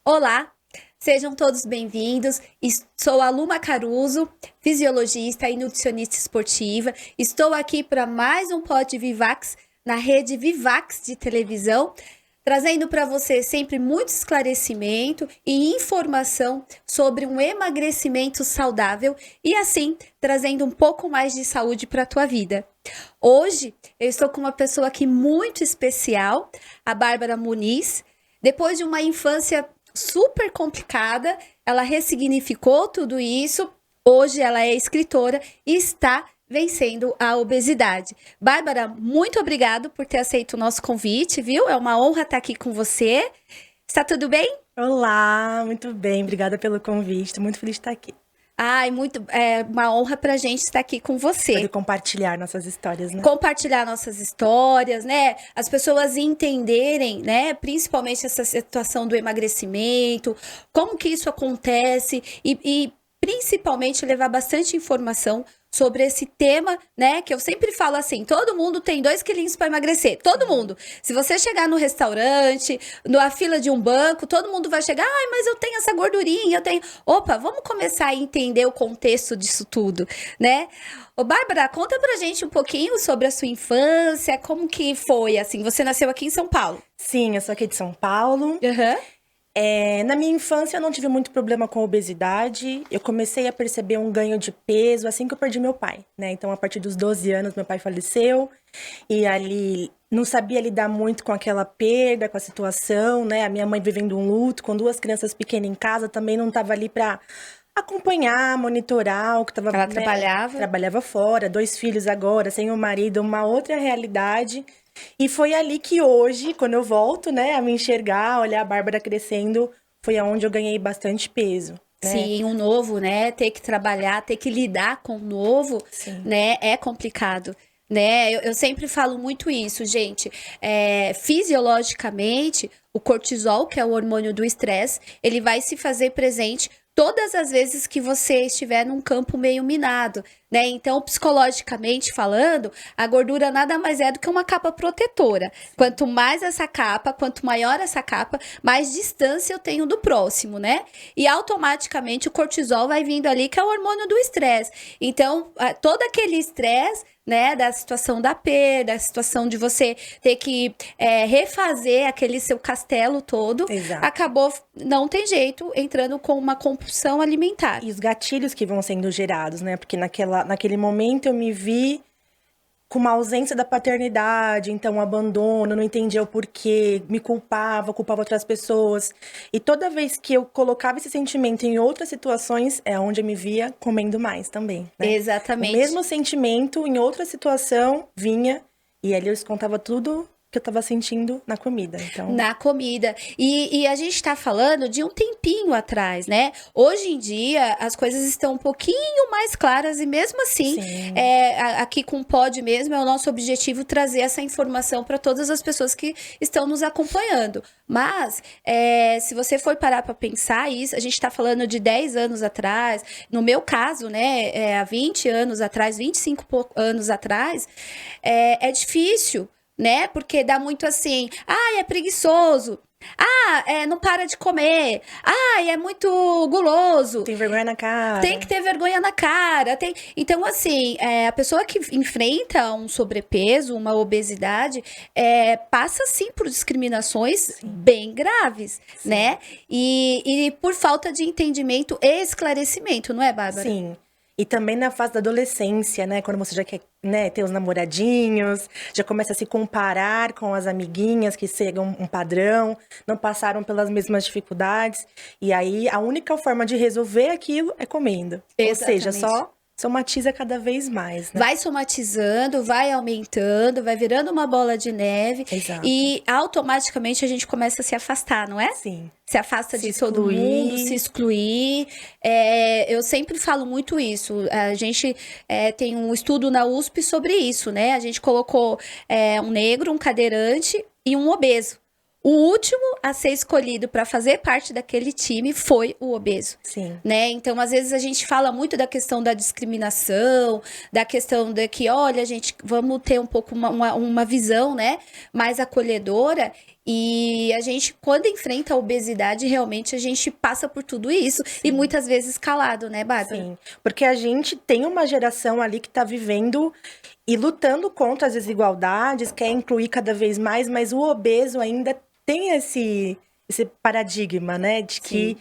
Olá, sejam todos bem-vindos. Sou a Luma Caruso, fisiologista e nutricionista esportiva. Estou aqui para mais um Pod Vivax na rede Vivax de televisão, trazendo para você sempre muito esclarecimento e informação sobre um emagrecimento saudável e assim trazendo um pouco mais de saúde para a tua vida. Hoje eu estou com uma pessoa aqui muito especial, a Bárbara Muniz. Depois de uma infância super complicada, ela ressignificou tudo isso. Hoje ela é escritora e está vencendo a obesidade. Bárbara, muito obrigado por ter aceito o nosso convite, viu? É uma honra estar aqui com você. Está tudo bem? Olá, muito bem. Obrigada pelo convite. Estou muito feliz de estar aqui. É uma honra pra gente estar aqui com você. Poder compartilhar nossas histórias, né? Compartilhar nossas histórias, né? As pessoas entenderem, né? Principalmente essa situação do emagrecimento, como que isso acontece e principalmente levar bastante informação sobre esse tema, né? Que eu sempre falo assim, todo mundo tem 2 quilinhos para emagrecer, todo mundo. Se você chegar no restaurante, na fila de um banco, todo mundo vai chegar, ai, mas eu tenho essa gordurinha, eu tenho... Opa, vamos começar a entender o contexto disso tudo, né? Ô, Bárbara, conta pra gente um pouquinho sobre a sua infância, como que foi, assim, você nasceu aqui em São Paulo? Sim, eu sou aqui de São Paulo. Na minha infância eu não tive muito problema com obesidade. Eu comecei a perceber um ganho de peso assim que eu perdi meu pai, né? Então, a partir dos 12 anos, meu pai faleceu. E ali não sabia lidar muito com aquela perda, com a situação, né? A minha mãe vivendo um luto, com 2 crianças pequenas em casa, também não estava ali para acompanhar, monitorar o que estava... Ela trabalhava? Trabalhava fora, 2 filhos agora, sem o marido, uma outra realidade. E foi ali que hoje, quando eu volto, né, a me enxergar, olhar a Bárbara crescendo, foi aonde eu ganhei bastante peso. Né? Sim, o novo, né? Ter que trabalhar, ter que lidar com o novo, Sim. né? É complicado. Né? Eu sempre falo muito isso, gente. Fisiologicamente, o cortisol, que é o hormônio do estresse, ele vai se fazer presente todas as vezes que você estiver num campo meio minado, né? Então, psicologicamente falando, a gordura nada mais é do que uma capa protetora. Quanto mais essa capa, quanto maior essa capa, mais distância eu tenho do próximo, né? E automaticamente o cortisol vai vindo ali, que é o hormônio do estresse. Então, todo aquele estresse, né, da situação da perda, da situação de você ter que refazer aquele seu castelo todo, Exato. Acabou, não tem jeito, entrando com uma compulsão alimentar. E os gatilhos que vão sendo gerados, né? Porque naquele momento eu me vi com uma ausência da paternidade, então um abandono, não entendia o porquê, me culpava outras pessoas. E toda vez que eu colocava esse sentimento em outras situações, é onde eu me via comendo mais também, né? Exatamente. O mesmo sentimento em outra situação vinha, e ali eu descontava tudo que eu tava sentindo na comida, então... Na comida. E a gente tá falando de um tempinho atrás, né? Hoje em dia, as coisas estão um pouquinho mais claras e mesmo assim, aqui com o Pod mesmo, é o nosso objetivo trazer essa informação para todas as pessoas que estão nos acompanhando. Mas, se você for parar para pensar isso, a gente tá falando de 10 anos atrás, no meu caso, né, há 20 anos atrás, 25 anos atrás, é difícil, né? Porque dá muito assim, é preguiçoso. Não para de comer. É muito guloso. Tem vergonha na cara. Tem que ter vergonha na cara. Então, assim, a pessoa que enfrenta um sobrepeso, uma obesidade, passa, sim, por discriminações bem graves, né? E por falta de entendimento e esclarecimento, não é, Bárbara? Sim. E também na fase da adolescência, né? Quando você já quer, né, ter os namoradinhos, já começa a se comparar com as amiguinhas que seguem um padrão, não passaram pelas mesmas dificuldades. E aí, a única forma de resolver aquilo é comendo. Exatamente. Ou seja, só somatiza cada vez mais, né? Vai somatizando, vai aumentando, vai virando uma bola de neve. Exato. E automaticamente a gente começa a se afastar, não é? Sim. Se afasta Se de todo excluir. mundo, se excluir. Eu sempre falo muito isso. A gente tem um estudo na USP sobre isso, né? A gente colocou um negro, um cadeirante e um obeso. o último a ser escolhido para fazer parte daquele time foi o obeso. Sim. Né? Então, às vezes a gente fala muito da questão da discriminação, da questão de que, olha, gente, vamos ter um pouco uma visão, né, mais acolhedora. E a gente, quando enfrenta a obesidade, realmente a gente passa por tudo isso. Sim. E muitas vezes calado, né, Bárbara? Sim, porque a gente tem uma geração ali que está vivendo e lutando contra as desigualdades, quer incluir cada vez mais, mas o obeso ainda tem esse paradigma, né, de que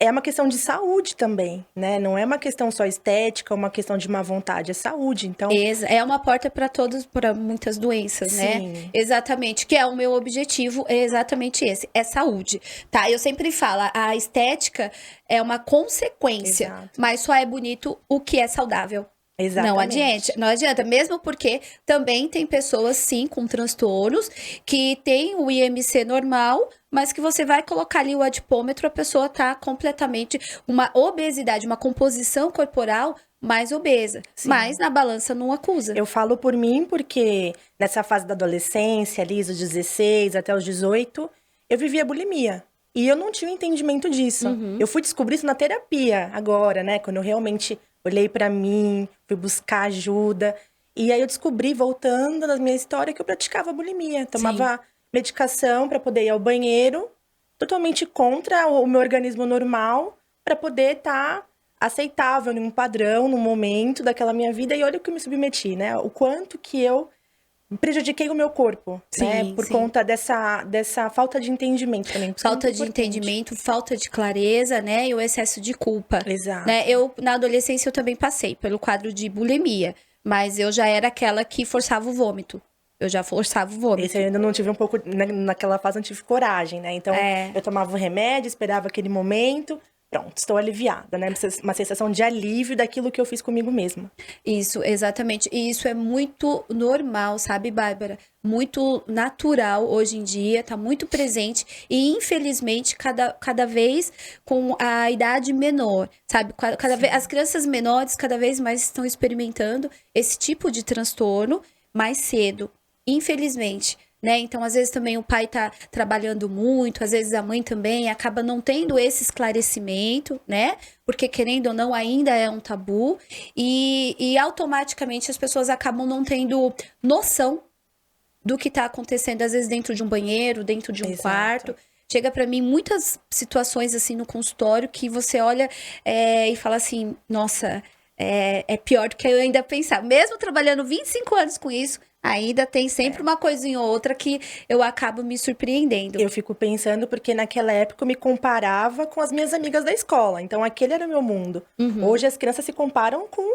é uma questão de saúde também, né? Não é uma questão só estética, uma questão de má vontade, é saúde. Então, é uma porta para muitas doenças, né? Exatamente, que é o meu objetivo, é exatamente esse, é saúde, tá? Eu sempre falo, a estética é uma consequência, mas só é bonito o que é saudável. Exatamente. Não adianta, mesmo porque também tem pessoas, sim, com transtornos, que tem o IMC normal, mas que você vai colocar ali o adipômetro, a pessoa tá completamente, uma obesidade, uma composição corporal mais obesa, sim. Mas na balança não acusa. Eu falo por mim porque nessa fase da adolescência, ali dos 16 até os 18, eu vivia bulimia. E eu não tinha entendimento disso. Eu fui descobrir isso na terapia agora, né? Quando eu realmente olhei pra mim, fui buscar ajuda. E aí eu descobri, voltando na minha história, que eu praticava bulimia. Tomava medicação pra poder ir ao banheiro, totalmente contra o meu organismo normal, pra poder estar aceitável em um padrão, num momento daquela minha vida. E olha o que eu me submeti, né? O quanto que eu prejudiquei o meu corpo, né? Por conta dessa falta de entendimento também. Falta de entendimento, falta de clareza, né? E o excesso de culpa. Exato. Né? Eu, na adolescência, eu também passei pelo quadro de bulimia. Mas eu já era aquela que forçava o vômito. Eu já forçava o vômito. Esse eu ainda não tive um pouco... Naquela fase eu não tive coragem, né? Então, eu tomava o remédio, esperava aquele momento... Pronto, estou aliviada, né? Uma sensação de alívio daquilo que eu fiz comigo mesma. Isso, exatamente. E isso é muito normal, sabe, Bárbara? Muito natural hoje em dia, tá muito presente. E, infelizmente, cada vez com a idade menor, sabe? Cada vez, as crianças menores cada vez mais estão experimentando esse tipo de transtorno mais cedo, infelizmente. Né? Então, às vezes também o pai tá trabalhando muito, às vezes a mãe também acaba não tendo esse esclarecimento, né? Porque, querendo ou não, ainda é um tabu. E automaticamente as pessoas acabam não tendo noção do que tá acontecendo, às vezes dentro de um banheiro, dentro de um quarto. Chega para mim muitas situações assim no consultório que você olha e fala assim, nossa, é pior do que eu ainda pensava. Mesmo trabalhando 25 anos com isso, ainda tem sempre uma coisinha ou outra que eu acabo me surpreendendo. Eu fico pensando porque naquela época eu me comparava com as minhas amigas da escola. Então, aquele era o meu mundo. Hoje, as crianças se comparam com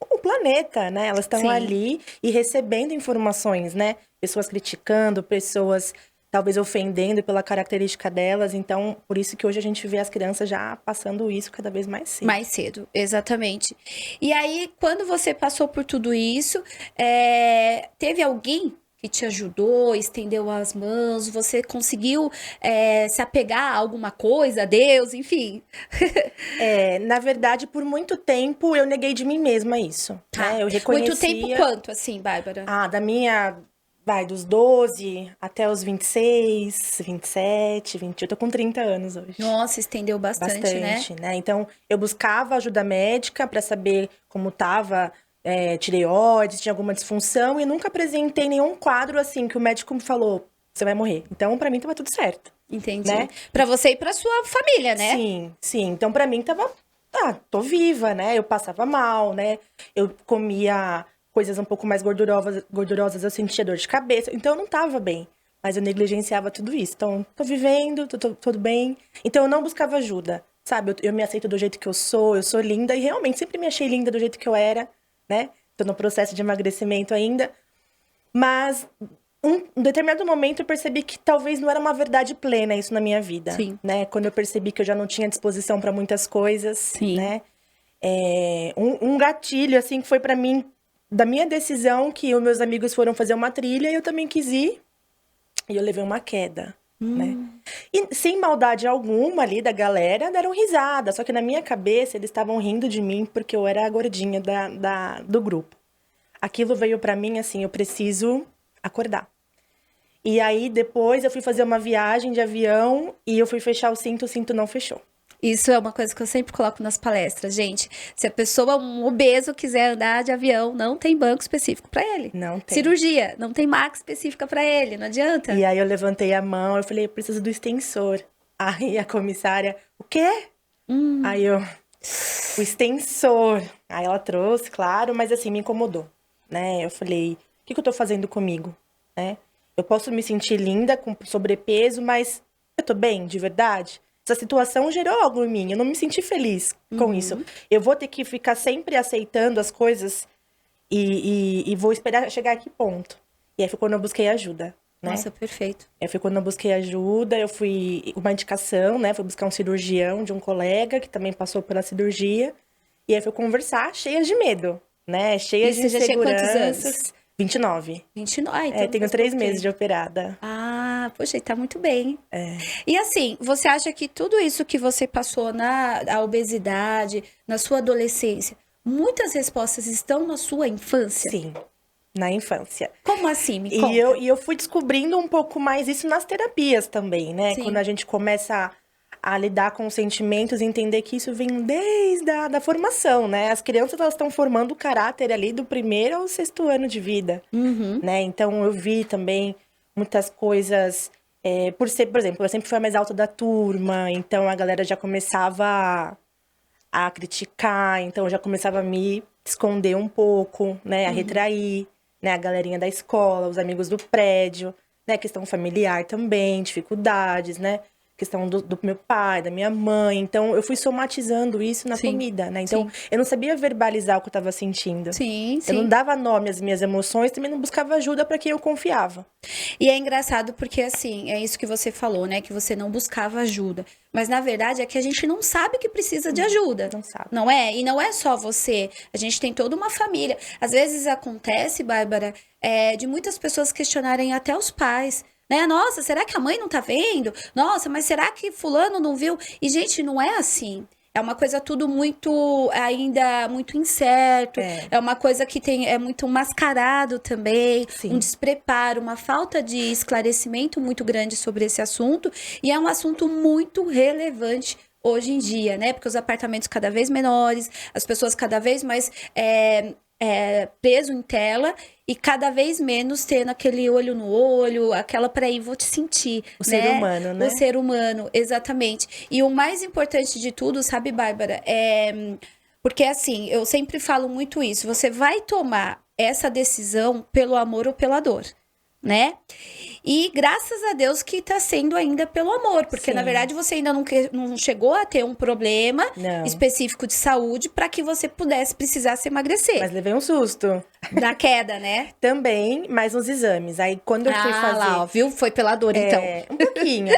o planeta, né? Elas estão ali e recebendo informações, né? Pessoas criticando, pessoas talvez ofendendo pela característica delas. Então, por isso que hoje a gente vê as crianças já passando isso cada vez mais cedo. Mais cedo, exatamente. E aí, quando você passou por tudo isso, teve alguém que te ajudou, estendeu as mãos, você conseguiu se apegar a alguma coisa, a Deus, enfim? Na verdade, por muito tempo, eu neguei de mim mesma isso. Tá. Né? Eu reconhecia... Muito tempo quanto, assim, Bárbara? Dos 12 até os 26, 27, 28. Eu tô com 30 anos hoje. Nossa, estendeu bastante, né? Então, eu buscava ajuda médica para saber como tava tireoide, tinha alguma disfunção. E nunca apresentei nenhum quadro assim que o médico me falou, você vai morrer. Então, para mim, tava tudo certo. Entendi. Né? Pra você e pra sua família, né? Sim. Então, para mim, tava... tô viva, né? Eu passava mal, né? Eu comia... coisas um pouco mais gordurosas, eu sentia dor de cabeça. Então, eu não tava bem. Mas eu negligenciava tudo isso. Então, tô vivendo, tô tudo bem. Então, eu não buscava ajuda, sabe? Eu me aceito do jeito que eu sou linda. E realmente, sempre me achei linda do jeito que eu era, né? Tô no processo de emagrecimento ainda. Mas, em um determinado momento, eu percebi que talvez não era uma verdade plena isso na minha vida. Sim. Né? Quando eu percebi que eu já não tinha disposição para muitas coisas, Sim. Né? Um gatilho, assim, que foi para mim... da minha decisão, que os meus amigos foram fazer uma trilha e eu também quis ir. E eu levei uma queda, né? E sem maldade alguma ali da galera, deram risada. Só que na minha cabeça, eles estavam rindo de mim porque eu era a gordinha do grupo. Aquilo veio pra mim assim, eu preciso acordar. E aí, depois, eu fui fazer uma viagem de avião e eu fui fechar o cinto não fechou. Isso é uma coisa que eu sempre coloco nas palestras, gente. Se a pessoa, um obeso, quiser andar de avião, não tem banco específico para ele. Não tem. Cirurgia, não tem maca específica para ele, não adianta. E aí eu levantei a mão, eu falei, eu preciso do extensor. Aí a comissária, o quê? Aí eu, o extensor. Aí ela trouxe, claro, mas assim, me incomodou, né? Eu falei, o que eu tô fazendo comigo, né? Eu posso me sentir linda, com sobrepeso, mas eu tô bem, de verdade? Essa situação gerou algo em mim, eu não me senti feliz com isso. Eu vou ter que ficar sempre aceitando as coisas e vou esperar chegar a que ponto? E aí foi quando eu busquei ajuda, né? Nossa, perfeito. Aí foi quando eu busquei ajuda, eu fui uma indicação, né? Fui buscar um cirurgião de um colega que também passou pela cirurgia. E aí fui conversar, cheia de medo, né? Cheia de você já tinha quantos inseguranças. anos? 29. 29? Ah, então Tenho 3 meses de operada. Ah, poxa, e tá muito bem. E assim, você acha que tudo isso que você passou a obesidade, na sua adolescência, muitas respostas estão na sua infância? Sim, na infância. Como assim? Me E conta. eu fui descobrindo um pouco mais isso nas terapias também, né? Sim. Quando a gente começa a lidar com os sentimentos e entender que isso vem desde a da formação, né? As crianças, elas estão formando o caráter ali do 1º ao 6º ano de vida, né? Então, eu vi também muitas coisas... por exemplo, eu sempre fui a mais alta da turma, então a galera já começava a criticar, então eu já começava a me esconder um pouco, né? A retrair, né? A galerinha da escola, os amigos do prédio, né? Questão familiar também, dificuldades, né? Questão do meu pai, da minha mãe. Então, eu fui somatizando isso na comida, né? Então, eu não sabia verbalizar o que eu estava sentindo. Sim, sim. Eu não dava nome às minhas emoções, também não buscava ajuda para quem eu confiava. E é engraçado porque, assim, é isso que você falou, né? Que você não buscava ajuda. Mas, na verdade, é que a gente não sabe que precisa de ajuda. Não sabe. Não é? E não é só você. A gente tem toda uma família. Às vezes acontece, Bárbara, de muitas pessoas questionarem até os pais. Né? Nossa, será que a mãe não tá vendo? Nossa, mas será que fulano não viu? E, gente, não é assim. É uma coisa tudo ainda muito incerto. É uma coisa que é muito mascarado também. Sim. Um despreparo, uma falta de esclarecimento muito grande sobre esse assunto. E é um assunto muito relevante hoje em dia, né? Porque os apartamentos cada vez menores, as pessoas cada vez mais preso em tela e cada vez menos tendo aquele olho no olho, aquela peraí, vou te sentir. O ser humano, né? O ser humano, exatamente. E o mais importante de tudo, sabe, Bárbara, porque assim, eu sempre falo muito isso, você vai tomar essa decisão pelo amor ou pela dor, né? E graças a Deus que tá sendo ainda pelo amor, porque na verdade você ainda não chegou a ter um problema específico de saúde para que você precisasse emagrecer. Mas levei um susto. Na queda, né? Também, mais uns exames. Aí quando eu fui fazer... lá, ó, viu? Foi pela dor, então. Um pouquinho.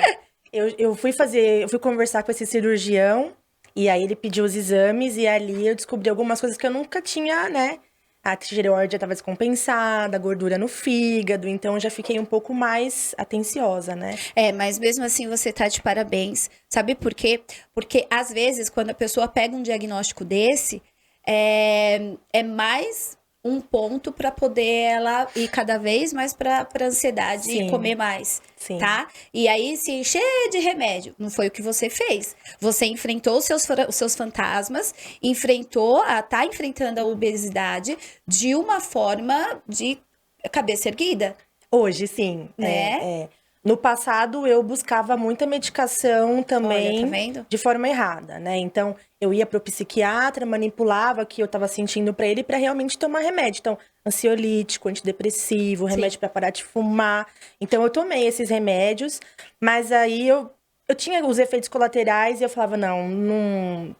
eu fui conversar com esse cirurgião, e aí ele pediu os exames, e ali eu descobri algumas coisas que eu nunca tinha, né? A tireoide já estava descompensada, a gordura no fígado, então eu já fiquei um pouco mais atenciosa, né? Mas mesmo assim você tá de parabéns. Sabe por quê? Porque às vezes, quando a pessoa pega um diagnóstico desse, é mais um ponto para poder ela ir cada vez mais para ansiedade e comer mais, tá? E aí se encher de remédio. Não foi o que você fez. Você enfrentou os seus fantasmas, tá enfrentando a obesidade de uma forma de cabeça erguida. Hoje, sim. Né? No passado, eu buscava muita medicação também. Olha, tá vendo? De forma errada, né? Então, eu ia pro psiquiatra, manipulava o que eu tava sentindo pra ele pra realmente tomar remédio. Então, ansiolítico, antidepressivo, remédio pra parar de fumar. Então, eu tomei esses remédios, mas aí eu tinha os efeitos colaterais e eu falava, não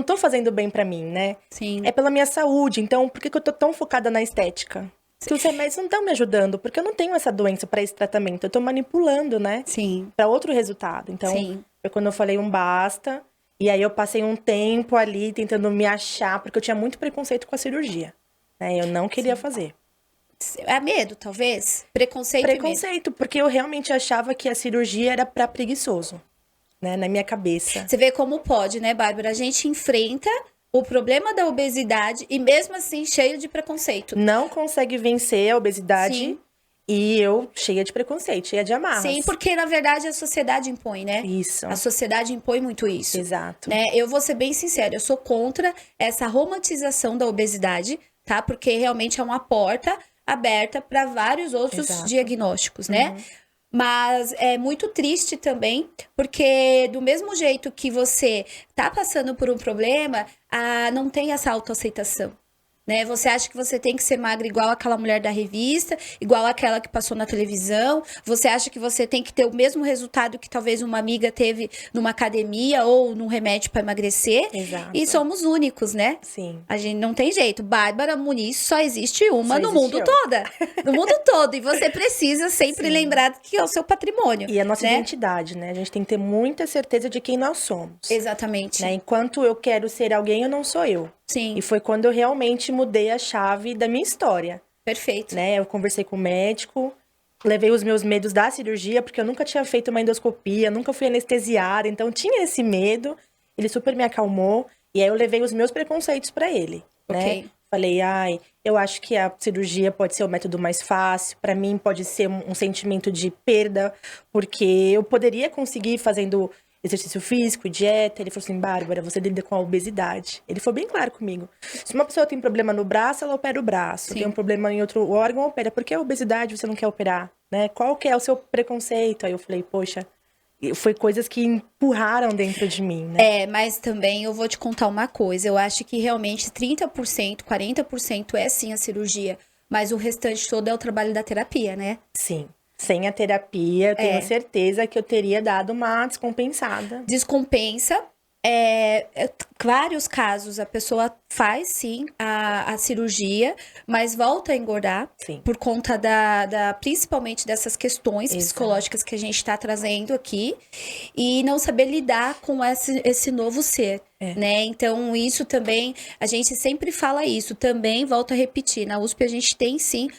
tô fazendo bem pra mim, né? Sim. É pela minha saúde, então por que eu tô tão focada na estética? Se os remédios não estão me ajudando, porque eu não tenho essa doença para esse tratamento, eu tô manipulando, né? Sim. Para outro resultado. Então, foi quando eu falei um basta, e aí eu passei um tempo ali tentando me achar, porque eu tinha muito preconceito com a cirurgia, né? Eu não queria fazer. É medo, talvez? Preconceito, porque eu realmente achava que a cirurgia era para preguiçoso, né? Na minha cabeça. Você vê como pode, né, Bárbara? A gente enfrenta o problema da obesidade e mesmo assim cheio de preconceito. Não consegue vencer a obesidade E eu cheia de preconceito, cheia de amarras. Sim, porque na verdade a sociedade impõe, né? Isso. A sociedade impõe muito isso. Exato. Né? Eu vou ser bem sincera, eu sou contra essa romantização da obesidade, tá? Porque realmente é uma porta aberta para vários outros diagnósticos, né? Mas é muito triste também, porque do mesmo jeito que você tá passando por um problema, não tem essa autoaceitação. Né? Você acha que você tem que ser magra igual aquela mulher da revista, igual aquela que passou na televisão. Você acha que você tem que ter o mesmo resultado que talvez uma amiga teve numa academia ou num remédio para emagrecer. Exato. E somos únicos, né? Sim. A gente não tem jeito. Bárbara Muniz só existe uma no mundo todo. No mundo todo. E você precisa sempre lembrar que é o seu patrimônio. E a nossa né? identidade, né? A gente tem que ter muita certeza de quem nós somos. Exatamente. Né? Enquanto eu quero ser alguém, eu não sou eu. Sim. E foi quando eu realmente mudei a chave da minha história. Perfeito. Né? Eu conversei com o médico, levei os meus medos da cirurgia, porque eu nunca tinha feito uma endoscopia, nunca fui anestesiada, então tinha esse medo. Ele super me acalmou, e aí eu levei os meus preconceitos pra ele. Né? Falei, eu acho que a cirurgia pode ser o método mais fácil, pra mim pode ser um sentimento de perda, porque eu poderia conseguir fazendo exercício físico, dieta. Ele falou assim, Bárbara, você lida com a obesidade. Ele foi bem claro comigo. Se uma pessoa tem problema no braço, ela opera o braço. Tem um problema em outro órgão, opera. Por que a obesidade você não quer operar? Né? Qual que é o seu preconceito? Aí eu falei, poxa, foi coisas que empurraram dentro de mim, né? Mas também eu vou te contar uma coisa. Eu acho que realmente 30%, 40% é sim a cirurgia. Mas o restante todo é o trabalho da terapia, né? Sim. Sem a terapia, eu tenho certeza que eu teria dado uma descompensada. Descompensa. Vários casos a pessoa faz sim a cirurgia, mas volta a engordar por conta principalmente dessas questões psicológicas que a gente está trazendo aqui e não saber lidar com esse novo ser. Né? Então, isso também, a gente sempre fala isso, também volto a repetir, na USP a gente tem sim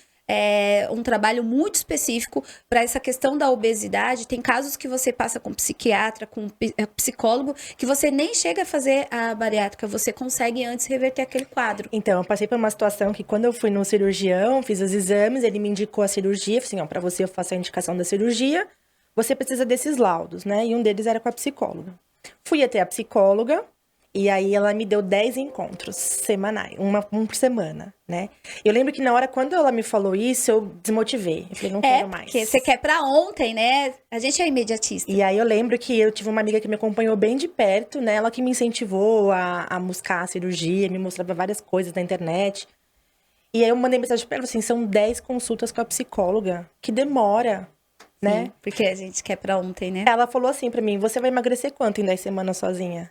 um trabalho muito específico para essa questão da obesidade. Tem casos que você passa com psiquiatra, com psicólogo, que você nem chega a fazer a bariátrica, você consegue antes reverter aquele quadro. Então, eu passei por uma situação que quando eu fui no cirurgião, fiz os exames, ele me indicou a cirurgia, falei assim, para você eu faço a indicação da cirurgia, você precisa desses laudos, né? E um deles era com a psicóloga. Fui até a psicóloga, e aí ela me deu 10 encontros semanais, um por semana, né? Eu lembro que na hora, quando ela me falou isso, eu desmotivei. Eu falei, não quero mais. Porque você quer pra ontem, né? A gente é imediatista. E aí eu lembro que eu tive uma amiga que me acompanhou bem de perto, né? Ela que me incentivou a buscar a cirurgia, me mostrava várias coisas na internet. E aí eu mandei mensagem pra ela, assim, são 10 consultas com a psicóloga, que demora, né? Sim, porque a gente quer pra ontem, né? Ela falou assim pra mim, você vai emagrecer quanto em 10 semanas sozinha?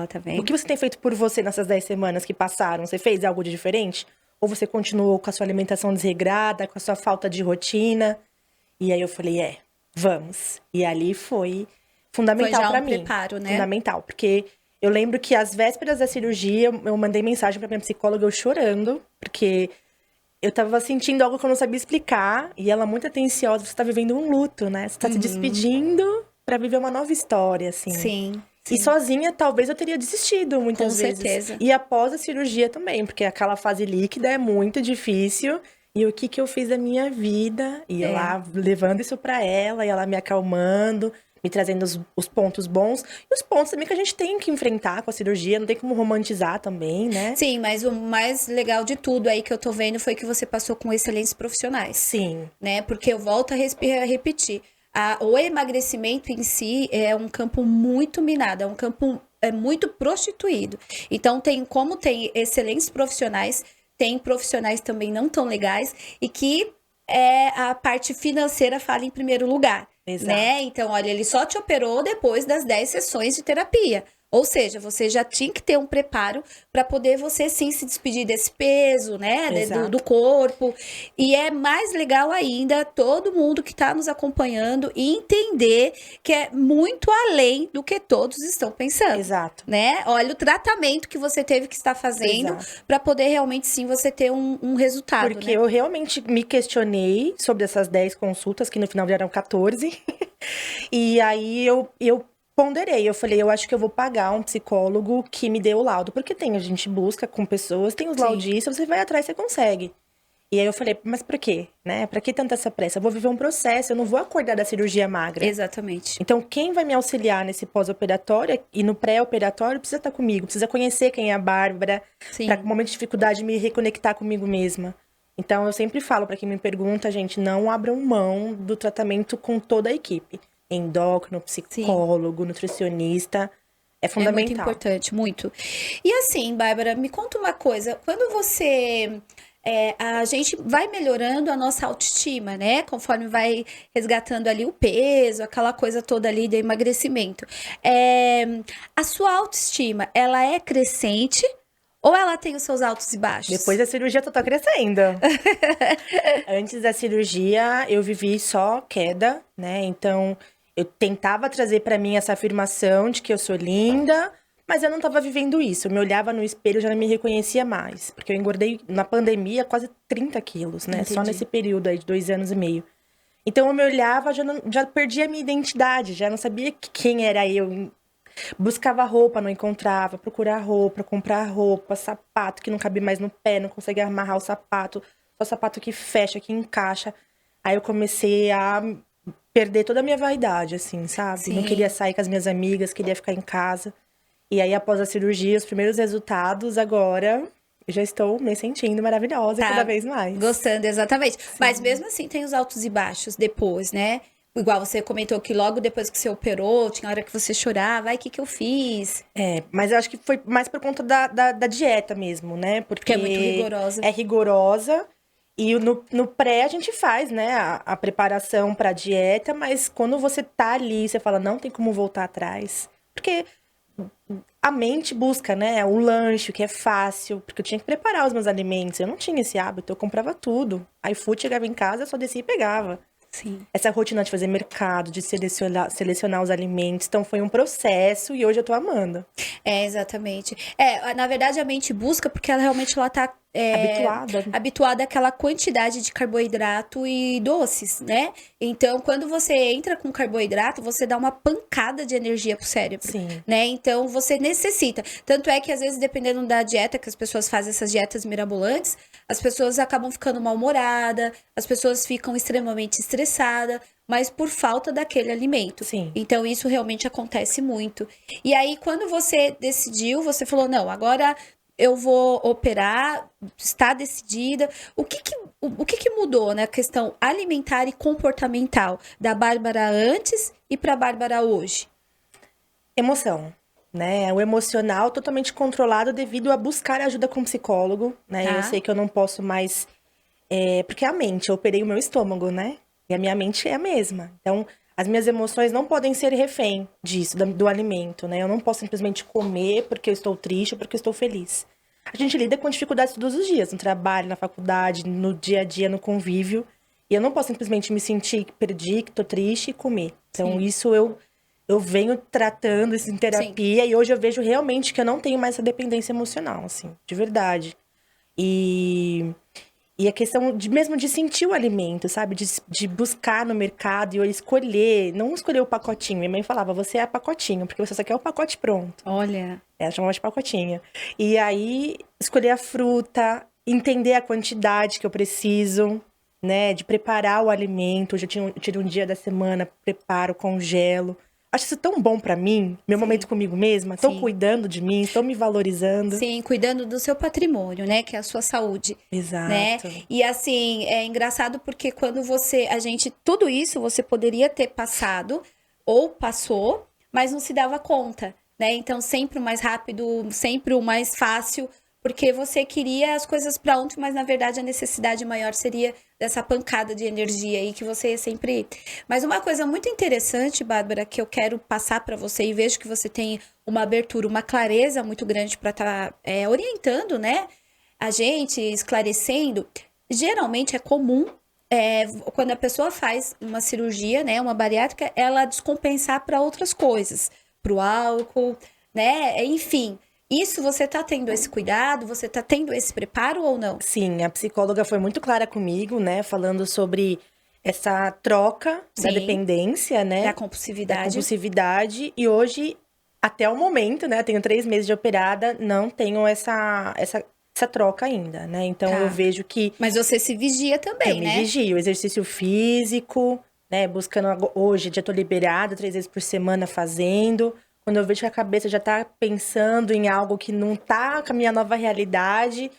Tá vendo? O que você tem feito por você nessas 10 semanas que passaram? Você fez algo de diferente? Ou você continuou com a sua alimentação desregrada, com a sua falta de rotina? E aí eu falei, vamos. E ali foi fundamental pra mim. Preparo, né? Fundamental, porque eu lembro que às vésperas da cirurgia, eu mandei mensagem pra minha psicóloga, eu chorando, porque eu tava sentindo algo que eu não sabia explicar, e ela muito atenciosa, você tá vivendo um luto, né? Você tá se despedindo pra viver uma nova história, assim. Sim. E sozinha, talvez eu teria desistido muitas vezes. Com certeza. E após a cirurgia também, porque aquela fase líquida é muito difícil. E o que eu fiz da minha vida? E eu lá levando isso pra ela, e ela me acalmando, me trazendo os pontos bons. E os pontos também que a gente tem que enfrentar com a cirurgia, não tem como romantizar também, né? Sim, mas o mais legal de tudo aí que eu tô vendo foi que você passou com excelentes profissionais. Sim. Né? Porque eu volto a repetir. O emagrecimento em si é um campo muito minado, é um campo muito prostituído. Então, como tem excelentes profissionais, tem profissionais também não tão legais e que a parte financeira fala em primeiro lugar. Exato. Né? Então, olha, ele só te operou depois das 10 sessões de terapia. Ou seja, você já tinha que ter um preparo para poder você sim se despedir desse peso, né? Do corpo. E é mais legal ainda todo mundo que está nos acompanhando entender que é muito além do que todos estão pensando. Exato. Né? Olha o tratamento que você teve que estar fazendo para poder realmente sim você ter um resultado. Porque né? eu realmente me questionei sobre essas 10 consultas, que no final vieram 14. E aí eu ponderei, eu falei, eu acho que eu vou pagar um psicólogo que me dê o laudo. Porque a gente busca com pessoas, tem os laudistas, você vai atrás, você consegue. E aí eu falei, mas por quê? Né? Pra que tanta essa pressa? Eu vou viver um processo, eu não vou acordar da cirurgia magra. Exatamente. Então, quem vai me auxiliar nesse pós-operatório e no pré-operatório precisa estar comigo, precisa conhecer quem é a Bárbara, para no momento de dificuldade me reconectar comigo mesma. Então, eu sempre falo para quem me pergunta, gente, não abram mão do tratamento com toda a equipe. Endócrino, psicólogo, nutricionista, é fundamental. É muito importante, muito. E assim, Bárbara, me conta uma coisa. Quando você... a gente vai melhorando a nossa autoestima, né? Conforme vai resgatando ali o peso, aquela coisa toda ali do emagrecimento. A sua autoestima, ela é crescente ou ela tem os seus altos e baixos? Depois da cirurgia, eu tô crescendo. Antes da cirurgia, eu vivi só queda, né? Então, eu tentava trazer pra mim essa afirmação de que eu sou linda, mas eu não tava vivendo isso. Eu me olhava no espelho e já não me reconhecia mais. Porque eu engordei, na pandemia, quase 30 quilos, né? Entendi. Só nesse período aí de 2 anos e meio. Então, eu me olhava, já perdi a minha identidade. Já não sabia quem era eu. Buscava roupa, não encontrava. Procurar roupa, comprar roupa, sapato que não cabe mais no pé, não conseguia amarrar o sapato. Só sapato que fecha, que encaixa. Aí eu comecei a perder toda a minha vaidade, assim, sabe? Sim. Não queria sair com as minhas amigas, queria ficar em casa. E aí, após a cirurgia, os primeiros resultados, agora, eu já estou me sentindo maravilhosa cada vez mais. Gostando, exatamente. Sim. Mas mesmo assim, tem os altos e baixos depois, né? Igual você comentou que logo depois que você operou, tinha hora que você chorava, ai, o que eu fiz? Mas eu acho que foi mais por conta da dieta mesmo, né? Porque é muito rigorosa. É rigorosa. E no pré a gente faz, né, a preparação pra dieta, mas quando você tá ali, você fala, não tem como voltar atrás. Porque a mente busca, né, o lanche, que é fácil, porque eu tinha que preparar os meus alimentos. Eu não tinha esse hábito, eu comprava tudo. iFood, chegava em casa, eu só descia e pegava. Sim. Essa rotina de fazer mercado, de selecionar os alimentos. Então, foi um processo e hoje eu tô amando. Exatamente. Na verdade, a mente busca porque ela realmente tá habituada àquela quantidade de carboidrato e doces, né? Então, quando você entra com carboidrato, você dá uma pancada de energia pro cérebro. Sim. Né? Então, você necessita. Tanto é que, às vezes, dependendo da dieta, que as pessoas fazem essas dietas mirabolantes, as pessoas acabam ficando mal-humoradas, as pessoas ficam extremamente estressadas, mas por falta daquele alimento. Sim. Então, isso realmente acontece muito. E aí, quando você decidiu, você falou, não, agora eu vou operar, está decidida. O que mudou na questão alimentar e comportamental da Bárbara antes e para a Bárbara hoje? Emoção, né? O emocional totalmente controlado devido a buscar ajuda com psicólogo, né? Eu sei que eu não posso mais... porque a mente, eu operei o meu estômago, né? E a minha mente é a mesma. Então, as minhas emoções não podem ser refém disso, do alimento, né? Eu não posso simplesmente comer porque eu estou triste ou porque eu estou feliz. A gente lida com dificuldades todos os dias, no trabalho, na faculdade, no dia a dia, no convívio. E eu não posso simplesmente me sentir que perdi, que estou triste e comer. Então, isso eu venho tratando isso em terapia. Sim. E hoje eu vejo realmente que eu não tenho mais essa dependência emocional, assim, de verdade. E a questão mesmo de sentir o alimento, sabe? De buscar no mercado e eu escolher, não escolher o pacotinho. Minha mãe falava, você é pacotinho, porque você só quer o pacote pronto. Olha. Ela chamava de pacotinho. E aí, escolher a fruta, entender a quantidade que eu preciso, né? De preparar o alimento. Hoje eu tiro um dia da semana, preparo, congelo. Acho isso tão bom pra mim, meu momento comigo mesma. Estão cuidando de mim, estão me valorizando. Sim, cuidando do seu patrimônio, né? Que é a sua saúde. Exato. Né? E assim, é engraçado porque quando tudo isso você poderia ter passado ou passou, mas não se dava conta, né? Então, sempre o mais rápido, sempre o mais fácil, porque você queria as coisas para ontem, mas na verdade a necessidade maior seria dessa pancada de energia aí que você sempre... Mas uma coisa muito interessante, Bárbara, que eu quero passar para você e vejo que você tem uma abertura, uma clareza muito grande para estar orientando, né? A gente, esclarecendo. Geralmente é comum, quando a pessoa faz uma cirurgia, né? Uma bariátrica, ela descompensar para outras coisas. Para o álcool, né? Enfim... Isso, você tá tendo esse cuidado? Você tá tendo esse preparo ou não? Sim, a psicóloga foi muito clara comigo, né? Falando sobre essa troca da dependência, né? Da compulsividade. Da compulsividade. E hoje, até o momento, né? Tenho 3 meses de operada, não tenho essa essa troca ainda, né? Então, eu vejo que... Mas você se vigia também, né? Eu me vigio, exercício físico, né? Buscando, hoje, já tô liberada 3 vezes por semana fazendo. Quando eu vejo que a cabeça já tá pensando em algo que não tá com a minha nova realidade,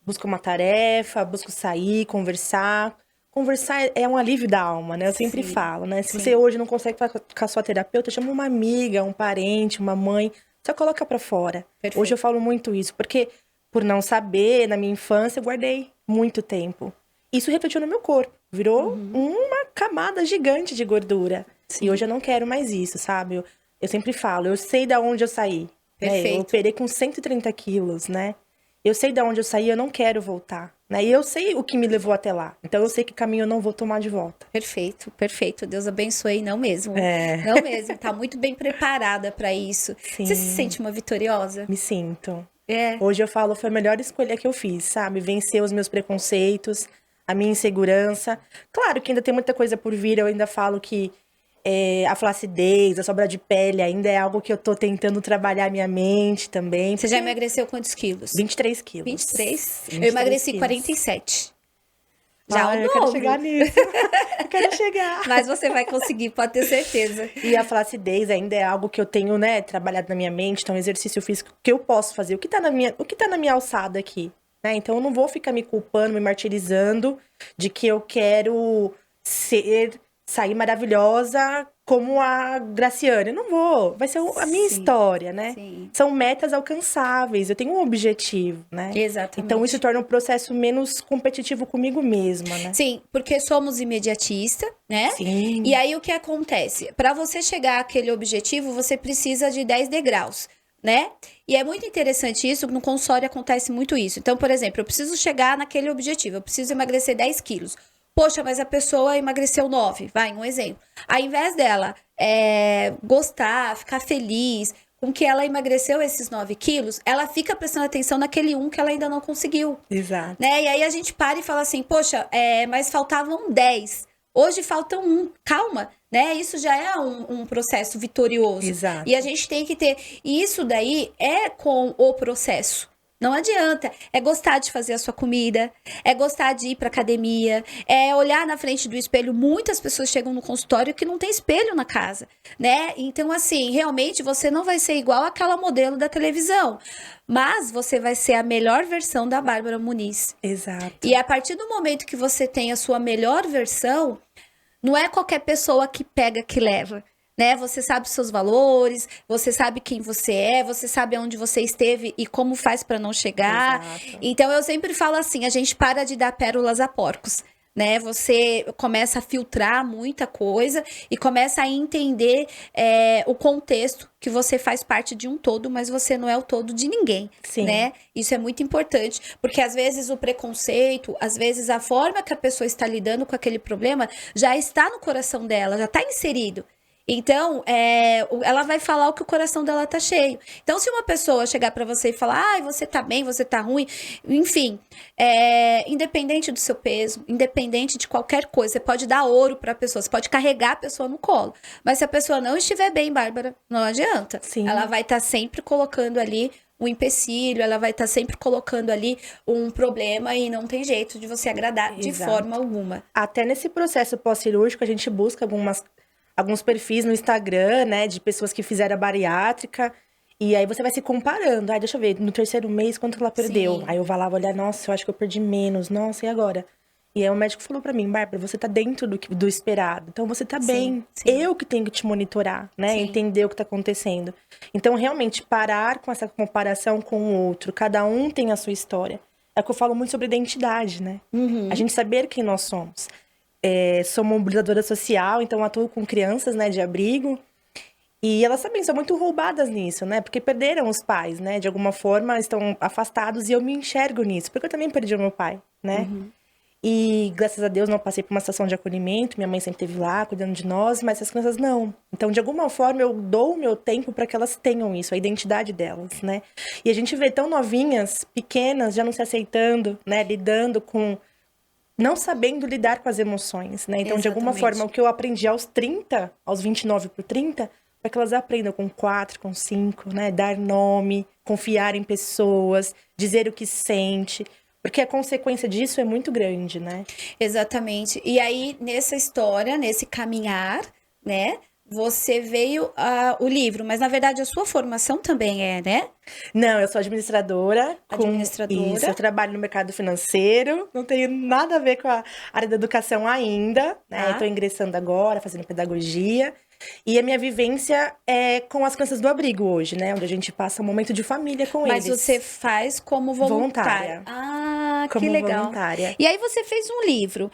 busco uma tarefa, busco sair, conversar. Conversar é um alívio da alma, né? Eu sempre falo, né? Se você hoje não consegue falar com a sua terapeuta, chama uma amiga, um parente, uma mãe, só coloca pra fora. Perfeito. Hoje eu falo muito isso, porque por não saber, na minha infância, eu guardei muito tempo. Isso refletiu no meu corpo, virou uma camada gigante de gordura. Sim. E hoje eu não quero mais isso, sabe? Eu sempre falo, eu sei de onde eu saí. Né? Eu operei com 130 quilos, né? Eu sei de onde eu saí, eu não quero voltar. Né? E eu sei o que me levou até lá. Então, eu sei que caminho eu não vou tomar de volta. Perfeito, perfeito. Deus abençoe, não mesmo. Não mesmo, tá muito bem preparada para isso. Sim. Você se sente uma vitoriosa? Me sinto. Hoje eu falo, foi a melhor escolha que eu fiz, sabe? Vencer os meus preconceitos, a minha insegurança. Claro que ainda tem muita coisa por vir, eu ainda falo que a flacidez, a sobra de pele ainda é algo que eu tô tentando trabalhar minha mente também. Você já emagreceu quantos quilos? 23 quilos. 23? Eu emagreci 47. Já eu quero chegar nisso. Eu quero chegar. Mas você vai conseguir, pode ter certeza. E a flacidez ainda é algo que eu tenho, né, trabalhado na minha mente. Então, exercício físico que eu posso fazer. O que tá na minha alçada aqui? Né? Então, eu não vou ficar me culpando, me martirizando de que eu quero sair maravilhosa como a Graciane. Eu não vou. Vai ser a minha história, né? Sim. São metas alcançáveis. Eu tenho um objetivo, né? Exatamente. Então, isso torna um processo menos competitivo comigo mesma, né? Sim, porque somos imediatistas, né? Sim. E aí, o que acontece? Para você chegar àquele objetivo, você precisa de 10 degraus, né? E é muito interessante isso, no consultório acontece muito isso. Então, por exemplo, eu preciso chegar naquele objetivo, eu preciso emagrecer 10 quilos. Poxa, mas a pessoa emagreceu 9, vai, um exemplo. Ao invés dela gostar, ficar feliz com que ela emagreceu esses 9 quilos, ela fica prestando atenção naquele 1 que ela ainda não conseguiu. Exato. Né? E aí a gente para e fala assim, poxa, mas faltavam 10. Hoje faltam 1. Calma, né? Isso já é um processo vitorioso. Exato. E a gente tem que ter... E isso daí é com o processo. Não adianta. É gostar de fazer a sua comida, é gostar de ir pra academia, é olhar na frente do espelho. Muitas pessoas chegam no consultório que não tem espelho na casa, né? Então, assim, realmente você não vai ser igual àquela modelo da televisão, mas você vai ser a melhor versão da Bárbara Muniz. Exato. E a partir do momento que você tem a sua melhor versão, não é qualquer pessoa que pega que leva. Né? Você sabe os seus valores, você sabe quem você é, você sabe onde você esteve e como faz para não chegar. Exato. Então, eu sempre falo assim, a gente para de dar pérolas a porcos. Né? Você começa a filtrar muita coisa e começa a entender o contexto que você faz parte de um todo, mas você não é o todo de ninguém. Sim. Né? Isso é muito importante, porque às vezes o preconceito, às vezes a forma que a pessoa está lidando com aquele problema já está no coração dela, já está inserido. Então, ela vai falar o que o coração dela tá cheio. Então, se uma pessoa chegar pra você e falar, você tá bem, você tá ruim, enfim, independente do seu peso, independente de qualquer coisa, você pode dar ouro pra pessoa, você pode carregar a pessoa no colo. Mas se a pessoa não estiver bem, Bárbara, não adianta. Sim. Ela vai estar sempre colocando ali um empecilho, ela vai estar sempre colocando ali um problema e não tem jeito de você agradar. Exato. De forma alguma. Até nesse processo pós-cirúrgico, a gente busca alguns perfis no Instagram, né, de pessoas que fizeram a bariátrica, e aí você vai se comparando. Deixa eu ver, no 3º mês, quanto ela perdeu? Sim. Aí eu vou lá, vou olhar, nossa, eu acho que eu perdi menos, nossa, e agora? E aí o médico falou pra mim, Bárbara, você tá dentro do esperado, então você tá bem. Sim. Eu que tenho que te monitorar, né, sim. Entender o que tá acontecendo. Então, realmente, parar com essa comparação com o outro, cada um tem a sua história. É o que eu falo muito sobre identidade, né? Uhum. A gente saber quem nós somos. Sou mobilizadora social, então atuo com crianças, né, de abrigo. E elas também são muito roubadas nisso, né? Porque perderam os pais, né? De alguma forma, estão afastados e eu me enxergo nisso. Porque eu também perdi o meu pai, né? Uhum. E, graças a Deus, não passei por uma situação de acolhimento. Minha mãe sempre esteve lá, cuidando de nós, mas as crianças não. Então, de alguma forma, eu dou o meu tempo para que elas tenham isso, a identidade delas, né? E a gente vê tão novinhas, pequenas, já não se aceitando, né? Lidando com... não sabendo lidar com as emoções, né? Então, exatamente. De alguma forma, o que eu aprendi aos 30, aos 29 por 30, para que elas aprendam com 4, com 5, né? Dar nome, confiar em pessoas, dizer o que sente. Porque a consequência disso é muito grande, né? Exatamente. E aí, nessa história, nesse caminhar, né? Você veio o livro, mas na verdade a sua formação também né? Não, eu sou administradora. Isso, eu trabalho no mercado financeiro. Não tenho nada a ver com a área da educação ainda, né? Estou ingressando agora, fazendo pedagogia. E a minha vivência é com as crianças do abrigo hoje, né? Onde a gente passa um momento de família com eles. Mas você faz como voluntária. Ah, que legal. Voluntária. E aí você fez um livro,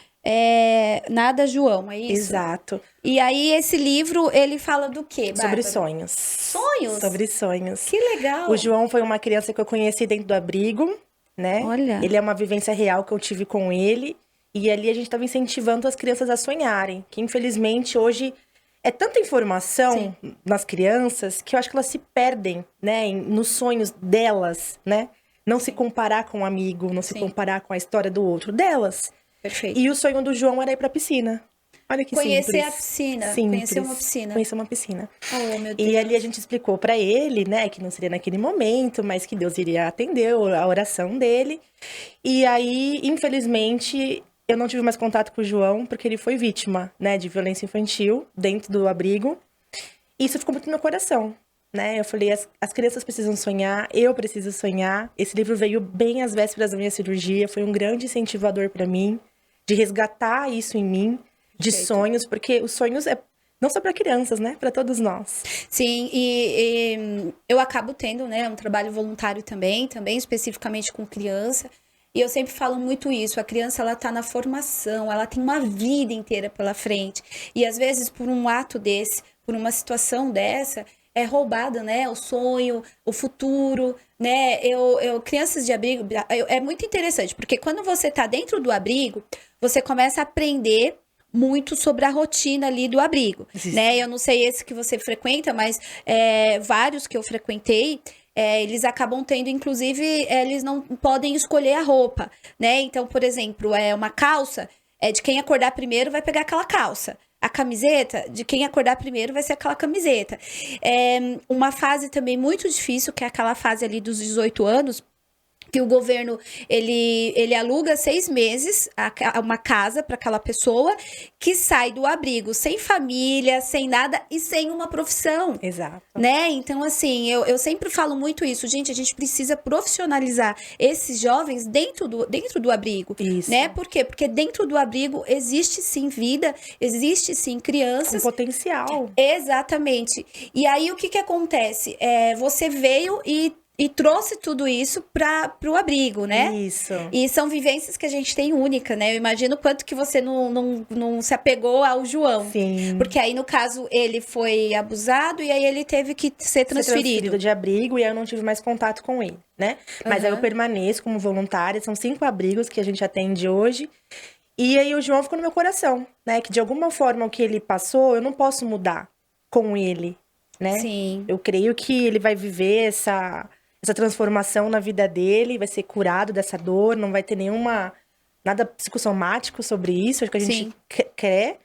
Nada João, é isso? Exato. E aí esse livro, ele fala do quê, Bárbara? Sobre sonhos. Sonhos? Sobre sonhos. Que legal. O João foi uma criança que eu conheci dentro do abrigo, né? Olha. Ele é uma vivência real que eu tive com ele. E ali a gente estava incentivando as crianças a sonharem. Que infelizmente hoje é tanta informação nas crianças que eu acho que elas se perdem, né? Nos sonhos delas, né? Não se comparar com um amigo, não se comparar com a história do outro, delas. Perfeito. E o sonho do João era ir pra piscina. Olha que Conhecer simples. a piscina. Simples. Conhecer uma piscina. Conhecer uma piscina. Oh, meu Deus. E ali a gente explicou pra ele, né, que não seria naquele momento, mas que Deus iria atender a oração dele. E aí, infelizmente, eu não tive mais contato com o João, porque ele foi vítima, né, de violência infantil dentro do abrigo. E isso ficou muito no meu coração, né? Eu falei, as crianças precisam sonhar, eu preciso sonhar. Esse livro veio bem às vésperas da minha cirurgia, foi um grande incentivador pra mim, de resgatar isso em mim, de sonhos, porque os sonhos é não só para crianças, né? Para todos nós. Sim, e eu acabo tendo, né, um trabalho voluntário também especificamente com criança. E eu sempre falo muito isso, a criança, ela tá na formação, ela tem uma vida inteira pela frente. E às vezes, por um ato desse, por uma situação dessa, é roubada, né, o sonho, o futuro, né, crianças de abrigo, é muito interessante, porque quando você tá dentro do abrigo, você começa a aprender muito sobre a rotina ali do abrigo, né, eu não sei esse que você frequenta, mas vários que eu frequentei, eles acabam tendo, inclusive, eles não podem escolher a roupa, né? Então, por exemplo, uma calça, de quem acordar primeiro vai pegar aquela calça. A camiseta, de quem acordar primeiro vai ser aquela camiseta. Uma fase também muito difícil, que é aquela fase ali dos 18 anos, que o governo, ele aluga 6 meses uma casa para aquela pessoa que sai do abrigo sem família, sem nada e sem uma profissão. Exato. Né? Então, assim, eu sempre falo muito isso. Gente, a gente precisa profissionalizar esses jovens dentro do abrigo. Isso. Né? Por quê? Porque dentro do abrigo existe sim vida, existe sim crianças. Com potencial. Exatamente. E aí, o que acontece? Você veio e trouxe tudo isso para o abrigo, né? Isso. E são vivências que a gente tem única, né? Eu imagino quanto que você não se apegou ao João. Sim. Porque aí, no caso, ele foi abusado e aí ele teve que ser transferido. De abrigo e aí eu não tive mais contato com ele, né? Mas aí eu permaneço como voluntária. São 5 abrigos que a gente atende hoje. E aí o João ficou no meu coração, né? Que de alguma forma o que ele passou, eu não posso mudar com ele, né? Sim. Eu creio que ele vai viver essa transformação na vida dele, vai ser curado dessa dor, não vai ter nada psicossomático sobre isso, acho que a gente quer,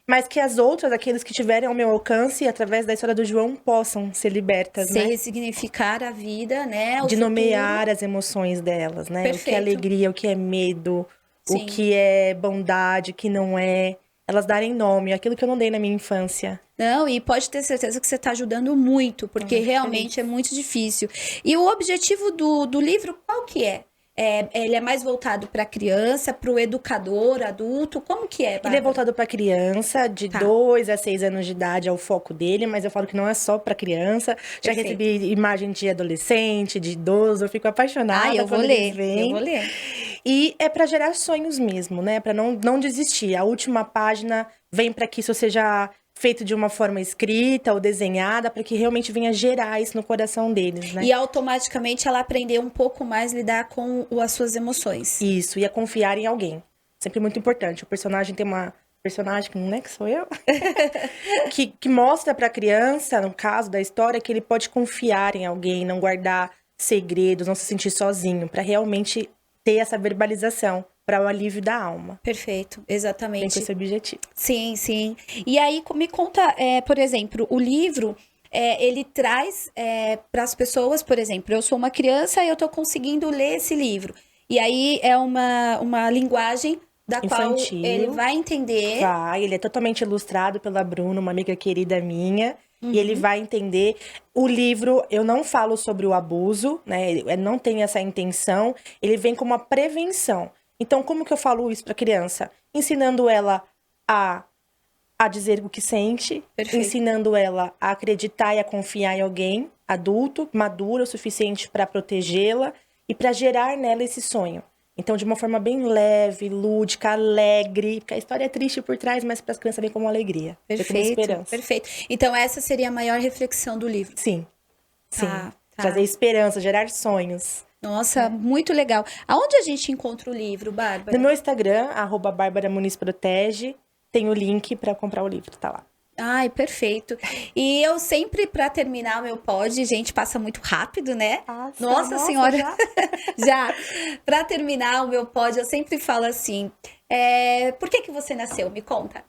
mas que as outras, aqueles que tiverem ao meu alcance, através da história do João, possam ser libertas, né? Ressignificar a vida, né? De nomear as emoções delas, né? Perfeito. O que é alegria, o que é medo, o que é bondade, o que não é. Elas darem nome, aquilo que eu não dei na minha infância. Não, e pode ter certeza que você está ajudando muito, porque realmente é muito difícil. E o objetivo do livro, qual que é? Ele é mais voltado para a criança, para o educador, adulto? Como que é, Bárbara? Ele é voltado para criança, de 2 a 6 anos de idade é o foco dele, mas eu falo que não é só para criança. Já recebi imagem de adolescente, de idoso, eu fico apaixonada. Eu vou ler. E é para gerar sonhos mesmo, né? Para não desistir. A última página vem para que isso seja feito de uma forma escrita ou desenhada, para que realmente venha gerar isso no coração deles, né? E automaticamente ela aprender um pouco mais a lidar com as suas emoções. Isso, e a confiar em alguém. Sempre muito importante. O personagem tem uma personagem, né, que sou eu, que mostra para a criança, no caso da história, que ele pode confiar em alguém, não guardar segredos, não se sentir sozinho, para realmente ter essa verbalização, para o alívio da alma. Perfeito, exatamente. Tem esse objetivo. Sim, sim. E aí, me conta, por exemplo, o livro, ele traz para as pessoas, por exemplo, eu sou uma criança e eu estou conseguindo ler esse livro. E aí é uma linguagem da Infantil. qual ele vai entender. Ele é totalmente ilustrado pela Bruna, uma amiga querida minha. E ele vai entender. O livro, eu não falo sobre o abuso, né? Ele não tem essa intenção. Ele vem como uma prevenção. Então, como que eu falo isso para a criança? Ensinando ela a dizer o que sente. Perfeito. Ensinando ela a acreditar e a confiar em alguém adulto, maduro o suficiente para protegê-la e para gerar nela esse sonho. Então, de uma forma bem leve, lúdica, alegre. Porque a história é triste por trás, mas para as crianças vem como alegria. Perfeito, como esperança. perfeito. Então, essa seria a maior reflexão do livro. Sim, sim. Tá. Trazer esperança, gerar sonhos. Nossa, muito legal. Aonde a gente encontra o livro, Bárbara? No meu Instagram, @BárbaraMunizProtege, tem o link para comprar o livro, tá lá. Ai, perfeito. E eu sempre, para terminar o meu pod, gente, passa muito rápido, né? Nossa Senhora. Já. Para terminar o meu pod, eu sempre falo assim, por que você nasceu? Me conta.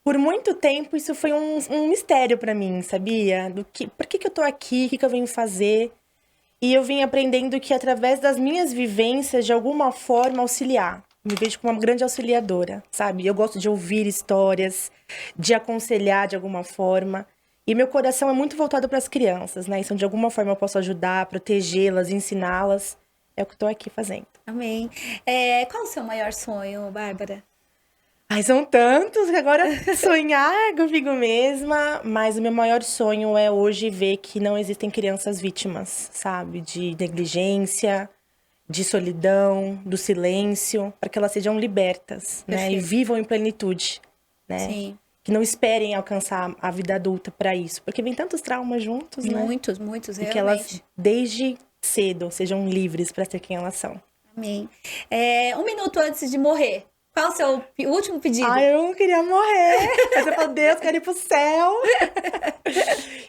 Por muito tempo, isso foi um mistério para mim, sabia? Por que eu tô aqui? O que eu venho fazer? E eu vim aprendendo que, através das minhas vivências, de alguma forma, auxiliar. Me vejo como uma grande auxiliadora, sabe? Eu gosto de ouvir histórias, de aconselhar de alguma forma. E meu coração é muito voltado para as crianças, né? Então, de alguma forma, eu posso ajudar, protegê-las, ensiná-las. É o que eu tô aqui fazendo. Amém. Qual o seu maior sonho, Bárbara? Ai, são tantos que agora sonhar comigo mesma. Mas o meu maior sonho é hoje ver que não existem crianças vítimas, sabe? De negligência, de solidão, do silêncio, para que elas sejam libertas, né? E vivam em plenitude, né? Sim. Que não esperem alcançar a vida adulta para isso, porque vem tantos traumas juntos, né? Muitos, E realmente. que elas, desde cedo, sejam livres para ser quem elas são. Amém. 1 minuto antes de morrer, qual o seu último pedido? Ai, eu não queria morrer. Mas eu falo, Deus, quero ir pro céu.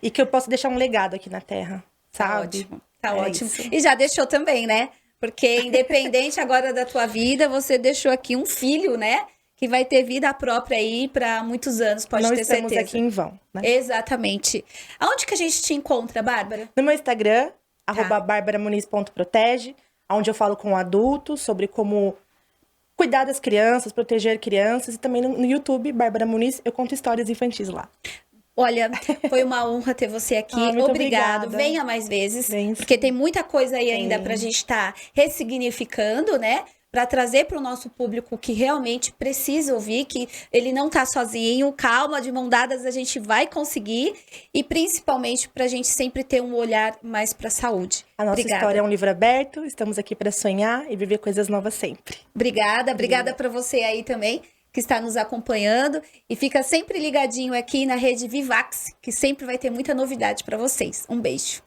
E que eu possa deixar um legado aqui na Terra, sabe? Tá É ótimo. isso. E já deixou também, né? Porque independente agora da tua vida, você deixou aqui um filho, né? Que vai ter vida própria aí para muitos anos, pode Não ter estamos certeza. aqui em vão, né? Exatamente. Aonde que a gente te encontra, Bárbara? No meu Instagram, @BárbaraMuniz.protege, onde eu falo com adultos sobre como cuidar das crianças, proteger crianças. E também no YouTube, Bárbara Muniz, eu conto histórias infantis lá. Olha, foi uma honra ter você aqui. Muito Obrigado. obrigada. Venha mais vezes, Vem, porque sim. tem muita coisa aí ainda pra gente estar ressignificando, né? Para trazer para o nosso público que realmente precisa ouvir, que ele não tá sozinho. Calma, de mão dadas a gente vai conseguir. E principalmente para a gente sempre ter um olhar mais para a saúde. A nossa história é um livro aberto, estamos aqui para sonhar e viver coisas novas sempre. Obrigada para você aí também, que está nos acompanhando. E fica sempre ligadinho aqui na Rede Vivax, que sempre vai ter muita novidade para vocês. Um beijo.